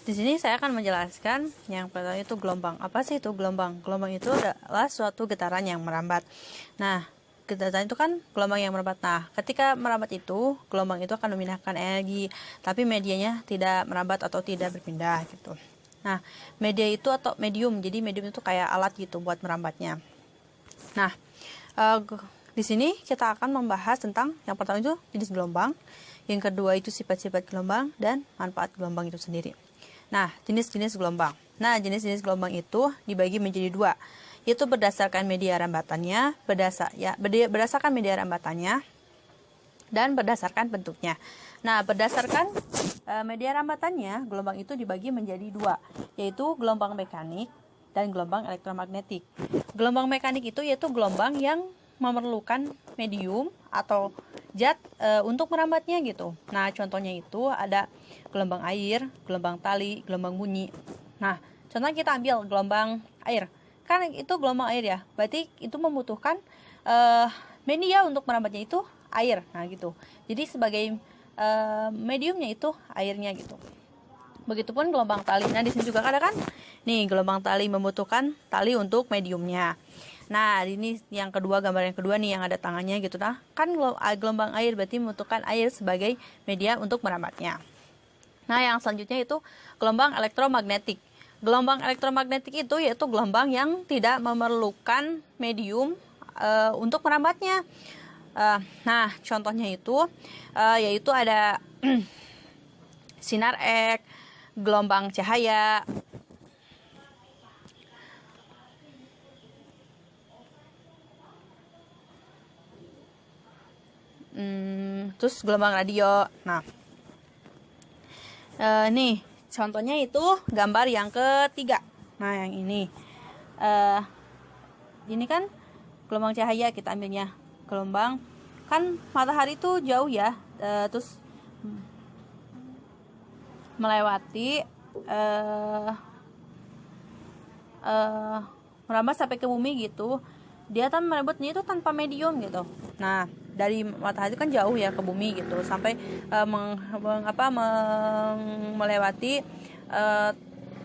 Di sini saya akan menjelaskan yang pertama itu gelombang. Apa sih itu gelombang? Gelombang itu adalah suatu getaran yang merambat. Nah, getaran itu kan gelombang yang merambat. Nah, ketika merambat itu, gelombang itu akan memindahkan energi, tapi medianya tidak merambat atau tidak berpindah gitu. Nah, media itu atau medium. Jadi medium itu kayak alat gitu buat merambatnya. Nah, di sini kita akan membahas tentang yang pertama itu jenis gelombang, yang kedua itu sifat-sifat gelombang dan manfaat gelombang itu sendiri. Nah, jenis-jenis gelombang. Nah, jenis-jenis gelombang itu dibagi menjadi dua, yaitu berdasarkan media rambatannya, berdasarkan media rambatannya dan berdasarkan bentuknya. Nah, berdasarkan media rambatannya, gelombang itu dibagi menjadi dua, yaitu gelombang mekanik dan gelombang elektromagnetik. Gelombang mekanik itu yaitu gelombang yang memerlukan medium atau zat untuk merambatnya gitu. Nah, contohnya itu ada gelombang air, gelombang tali, gelombang bunyi. Nah, contohnya kita ambil gelombang air. Kan itu gelombang air ya. Berarti itu membutuhkan media untuk merambatnya itu air. Nah, gitu. Jadi sebagai mediumnya itu airnya gitu. Begitupun gelombang tali. Nah, di sini juga ada kan? Nih, gelombang tali membutuhkan tali untuk mediumnya. Nah, ini yang kedua, gambar yang kedua nih yang ada tangannya gitu. Nah, kan gelombang air berarti membutuhkan air sebagai media untuk merambatnya. Nah, yang selanjutnya itu gelombang elektromagnetik. Gelombang elektromagnetik itu yaitu gelombang yang tidak memerlukan medium untuk merambatnya. Nah, contohnya itu yaitu ada sinar X, gelombang cahaya, terus gelombang radio. Nah, nih contohnya itu gambar yang ketiga. Nah, yang ini kan gelombang cahaya kita ambilnya. Gelombang kan matahari itu jauh ya, terus melewati merambat sampai ke bumi gitu. Dia kan merebutnya itu tanpa medium gitu. Nah, dari matahari kan jauh ya ke bumi gitu, sampai melewati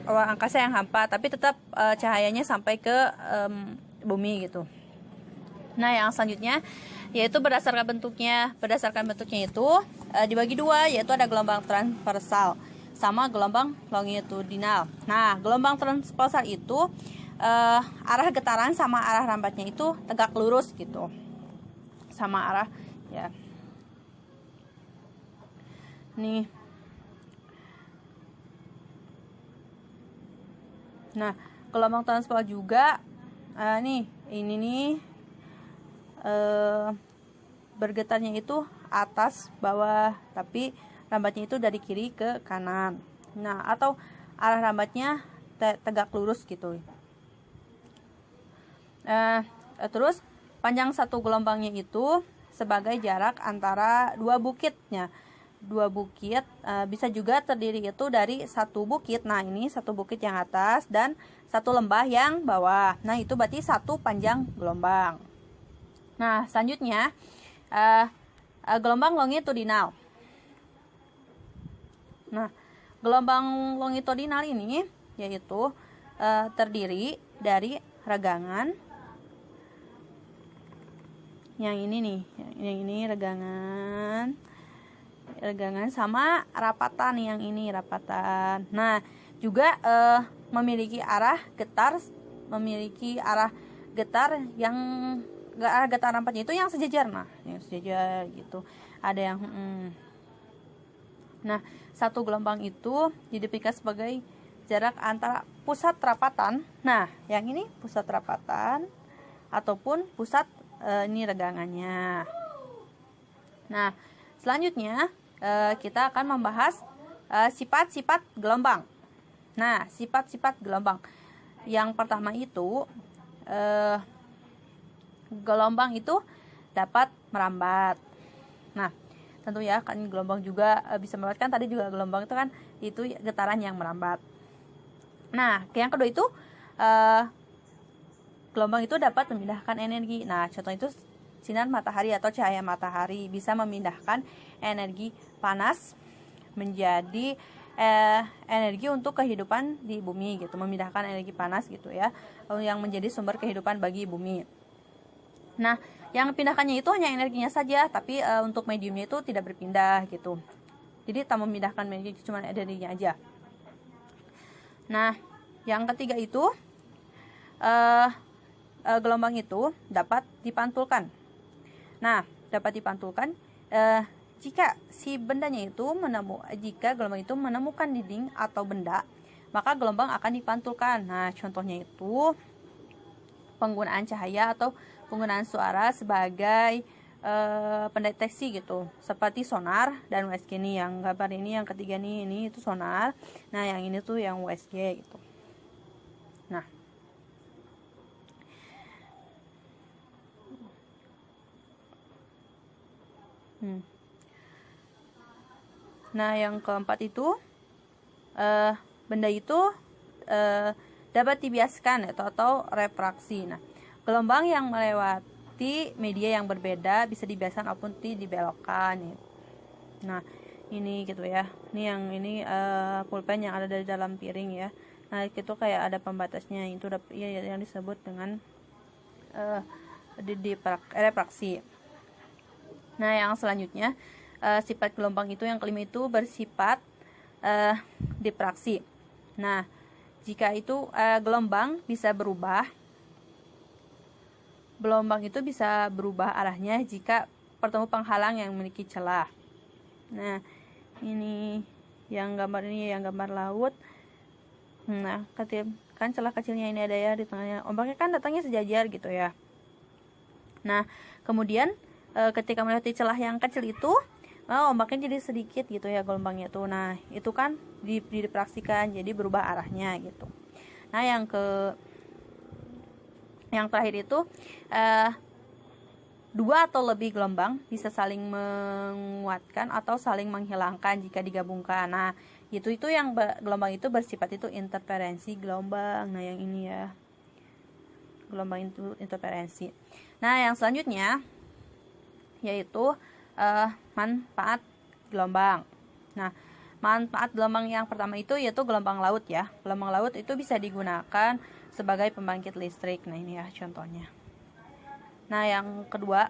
ruang angkasa yang hampa, tapi tetap cahayanya sampai ke bumi gitu. Nah, yang selanjutnya yaitu berdasarkan bentuknya. Berdasarkan bentuknya itu dibagi dua, yaitu ada gelombang transversal sama gelombang longitudinal. Nah, gelombang transversal itu arah getaran sama arah rambatnya itu tegak lurus gitu, sama arah ya. Nih. Nah, gelombang transversal juga ini nih bergetarnya itu atas bawah, tapi rambatnya itu dari kiri ke kanan. Nah, atau arah rambatnya tegak lurus gitu. Terus panjang satu gelombangnya itu sebagai jarak antara dua bukitnya. Dua bukit bisa juga terdiri itu dari satu bukit. Nah, ini satu bukit yang atas dan satu lembah yang bawah. Nah, itu berarti satu panjang gelombang. Nah, selanjutnya gelombang longitudinal. Nah, gelombang longitudinal ini yaitu terdiri dari regangan. Yang ini nih, yang ini regangan sama rapatan. Yang ini rapatan. Nah, juga memiliki arah getar yang arah getar rampatnya itu yang sejajar. Nah, yang sejajar gitu. Ada yang Nah, satu gelombang itu didefinisikan sebagai jarak antara pusat rapatan. Nah, yang ini pusat rapatan ataupun pusat ini regangannya. Nah, selanjutnya kita akan membahas sifat-sifat gelombang. Nah, sifat-sifat gelombang. Yang pertama itu gelombang itu dapat merambat. Nah, tentu ya kan gelombang juga bisa merambat, kan tadi juga gelombang itu kan itu getaran yang merambat. Nah, yang kedua itu gelombang itu dapat memindahkan energi. Nah, contoh itu sinar matahari atau cahaya matahari bisa memindahkan energi panas menjadi energi untuk kehidupan di bumi gitu, memindahkan energi panas gitu ya, yang menjadi sumber kehidupan bagi bumi. Nah, yang pindahkannya itu hanya energinya saja, tapi untuk mediumnya itu tidak berpindah gitu. Jadi tak memindahkan energi, cuma energinya aja. Nah, yang ketiga itu gelombang itu dapat dipantulkan. Nah, dapat dipantulkan jika si bendanya itu jika gelombang itu menemukan dinding atau benda, maka gelombang akan dipantulkan. Nah, contohnya itu penggunaan cahaya atau penggunaan suara sebagai pendeteksi gitu, seperti sonar dan USG nih. Yang gambar ini yang ketiga nih, ini itu sonar. Nah, yang ini tuh yang USG gitu. Nah, yang keempat itu benda itu dapat dibiaskan atau refraksi. Nah, gelombang yang melewati media yang berbeda bisa dibiaskan ataupun dibelokkan. Nah, ini gitu ya. Ini yang ini pulpen yang ada di dalam piring ya. Nah, itu kayak ada pembatasnya, itu yang disebut dengan refraksi. Nah, yang selanjutnya sifat gelombang itu yang kelima itu bersifat difraksi. Nah, jika itu gelombang itu bisa berubah arahnya jika bertemu penghalang yang memiliki celah. Nah, ini yang gambar laut. Nah, kan celah kecilnya ini ada ya di tengahnya. Ombaknya kan datangnya sejajar gitu ya. Nah, kemudian ketika melewati celah yang kecil itu, ombaknya jadi sedikit gitu ya gelombangnya tuh. Nah, itu kan dipraktikan jadi berubah arahnya gitu. Nah, yang terakhir itu dua atau lebih gelombang bisa saling menguatkan atau saling menghilangkan jika digabungkan. Nah, itu yang gelombang itu bersifat itu interferensi gelombang. Nah, yang ini ya, gelombang itu interferensi. Nah, yang selanjutnya yaitu manfaat gelombang. Nah, manfaat gelombang yang pertama itu yaitu gelombang laut ya. Gelombang laut itu bisa digunakan sebagai pembangkit listrik. Nah, ini ya contohnya. Nah, yang kedua,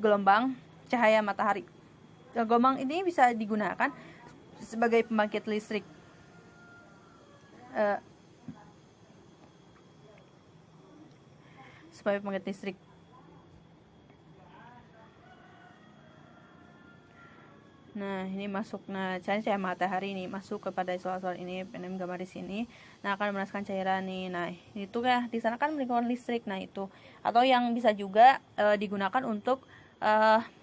gelombang cahaya matahari. Gelombang ini bisa digunakan sebagai pembangkit listrik. Sebagai pembangkit listrik. Nah, ini masuk, cahaya matahari ini masuk kepada soal-soal ini, penem gambar di sini. Nah, akan memanaskan cairan nih. Nah, itu ya di sana kan mengeluarkan listrik. Nah, itu atau yang bisa juga digunakan untuk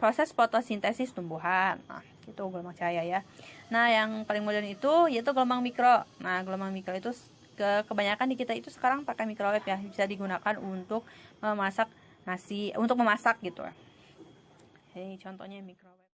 proses fotosintesis tumbuhan. Nah, itu gelombang cahaya ya. Nah, yang paling modern itu yaitu gelombang mikro. Nah, gelombang mikro itu kebanyakan di kita itu sekarang pakai microwave ya, bisa digunakan untuk memasak nasi, untuk memasak gitu. Contohnya microwave.